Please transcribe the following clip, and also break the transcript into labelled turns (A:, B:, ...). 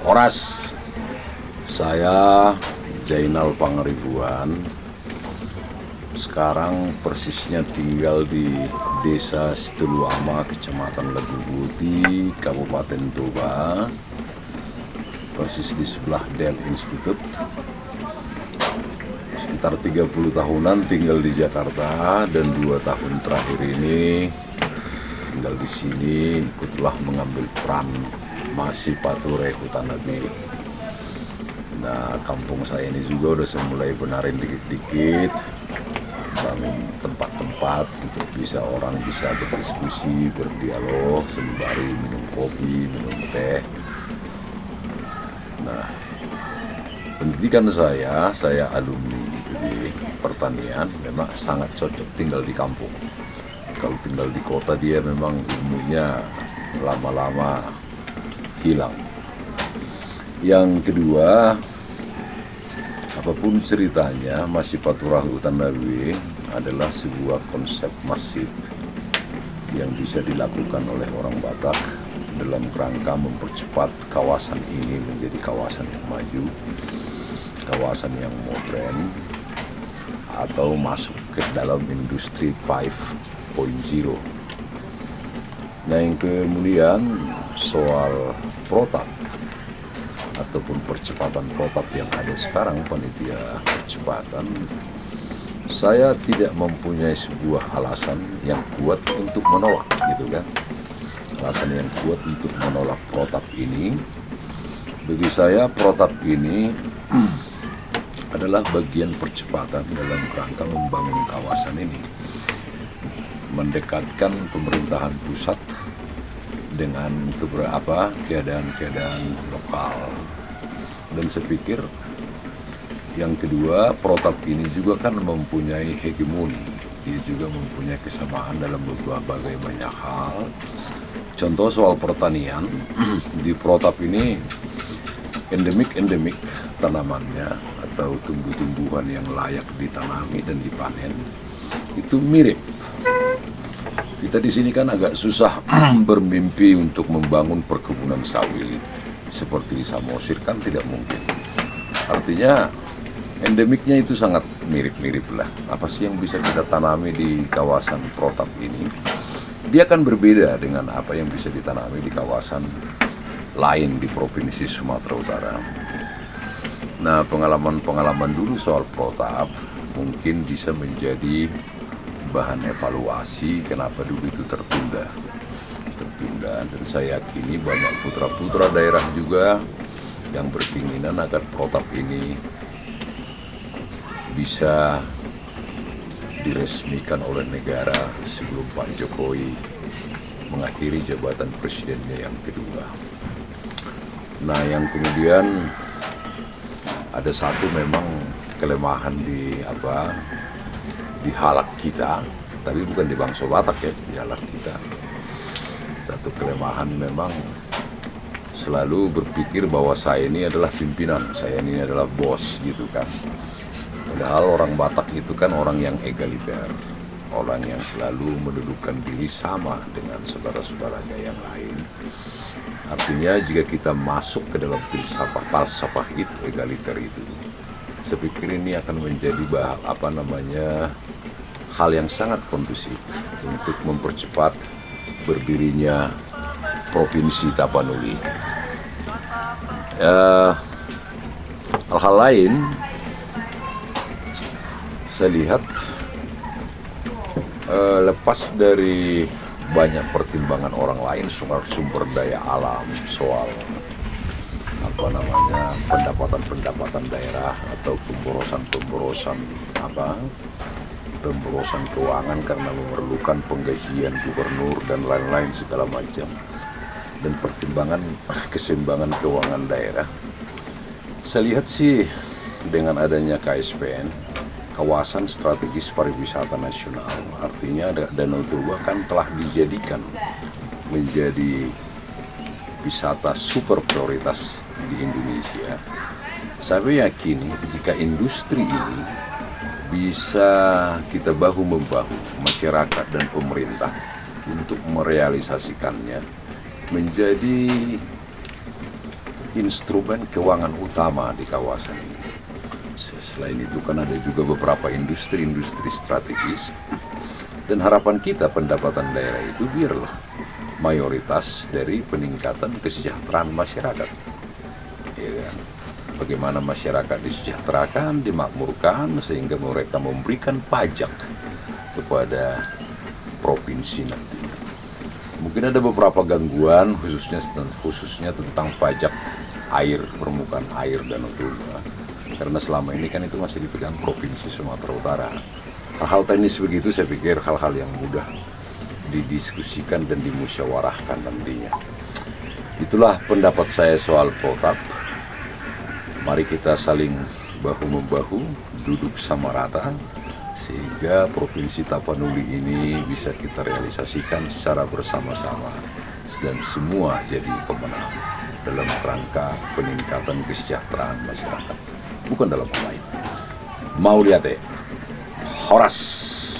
A: Oras, saya Jainal Pangaribuan. Sekarang persisnya tinggal di Desa Situluama, Kecamatan Legubuti, Kabupaten Toba. Persis di sebelah Dell Institute. Sekitar 30 tahunan tinggal di Jakarta dan 2 tahun terakhir ini tinggal di sini, ikutlah mengambil peran Masipaturai Hutan Nabi. Nah, kampung saya ini juga udah mulai benarin dikit-dikit, bangun tempat-tempat untuk orang bisa berdiskusi, berdialog, sembari minum kopi, minum teh. Nah, pendidikan saya alumni di pertanian, memang sangat cocok tinggal di kampung. Kalau tinggal di kota dia memang ilmunya lama-lama hilang. Yang kedua, apapun ceritanya, Masipaturai Hutan Nabi adalah sebuah konsep masif yang bisa dilakukan oleh orang Batak dalam kerangka mempercepat kawasan ini menjadi kawasan yang maju, kawasan yang modern, atau masuk ke dalam industri 5.0. Nah, yang kemudian soal protap ataupun percepatan protap yang ada sekarang, panitia percepatan, saya tidak mempunyai sebuah alasan yang kuat untuk menolak, gitu kan. Alasan yang kuat untuk menolak protap ini, bagi saya protap ini adalah bagian percepatan dalam kerangka membangun kawasan ini, mendekatkan pemerintahan pusat dengan keadaan-keadaan lokal. Dan saya pikir yang kedua, protap ini juga kan mempunyai hegemoni, dia juga mempunyai kesamaan dalam berbagai banyak hal. Contoh soal pertanian, di protap ini endemik tanamannya atau tumbuh-tumbuhan yang layak ditanami dan dipanen itu mirip. Kita di sini kan agak susah bermimpi untuk membangun perkebunan sawit seperti di Samosir, kan tidak mungkin. Artinya endemiknya itu sangat mirip-mirip lah. Apa sih yang bisa kita tanami di kawasan protap ini? Dia akan berbeda dengan apa yang bisa ditanami di kawasan lain di Provinsi Sumatera Utara. Nah, pengalaman dulu soal protap mungkin bisa menjadi bahan evaluasi kenapa dulu itu tertunda. Dan saya yakini banyak putra-putra daerah juga yang berkeinginan agar protap ini bisa diresmikan oleh negara sebelum Pak Jokowi mengakhiri jabatan presidennya yang kedua. Nah, yang kemudian ada satu memang kelemahan di halak kita, tapi bukan di bangsa Batak ya, di halak kita. Satu kelemahan memang selalu berpikir bahwa saya ini adalah pimpinan, saya ini adalah bos gitu kan. Padahal orang Batak itu kan orang yang egaliter, orang yang selalu mendudukkan diri sama dengan saudara-saudaranya yang lain. Artinya jika kita masuk ke dalam falsafah itu, egaliter itu, saya pikir ini akan menjadi hal yang sangat kondusif untuk mempercepat berdirinya Provinsi Tapanuli. Hal-hal lain saya lihat lepas dari banyak pertimbangan orang lain soal sumber daya alam, soal pendapatan daerah atau pemborosan keuangan karena memerlukan penggajian gubernur dan lain-lain segala macam, dan pertimbangan keseimbangan keuangan daerah. Saya lihat sih dengan adanya KSPN, kawasan strategis pariwisata nasional, artinya Danau Toba kan telah dijadikan menjadi wisata super prioritas di Indonesia. Saya yakin jika industri ini bisa kita bahu-membahu masyarakat dan pemerintah untuk merealisasikannya, menjadi instrumen keuangan utama di kawasan ini. Selain itu kan ada juga beberapa industri-industri strategis, dan harapan kita pendapatan daerah itu biarlah mayoritas dari peningkatan kesejahteraan masyarakat. Ya kan? Bagaimana masyarakat disejahterakan, dimakmurkan, sehingga mereka memberikan pajak kepada provinsi nanti. Mungkin ada beberapa gangguan khususnya tentang pajak air, permukaan air dan utama. Karena selama ini kan itu masih dipegang Provinsi Sumatera Utara. Hal-hal teknis begitu saya pikir hal-hal yang mudah didiskusikan dan dimusyawarahkan nantinya. Itulah pendapat saya soal protap. Mari kita saling bahu-membahu, duduk sama rata, sehingga Provinsi Tapanuli ini bisa kita realisasikan secara bersama-sama dan semua jadi pemenang dalam rangka peningkatan kesejahteraan masyarakat, bukan dalam hal lain. Mau lihat Horas.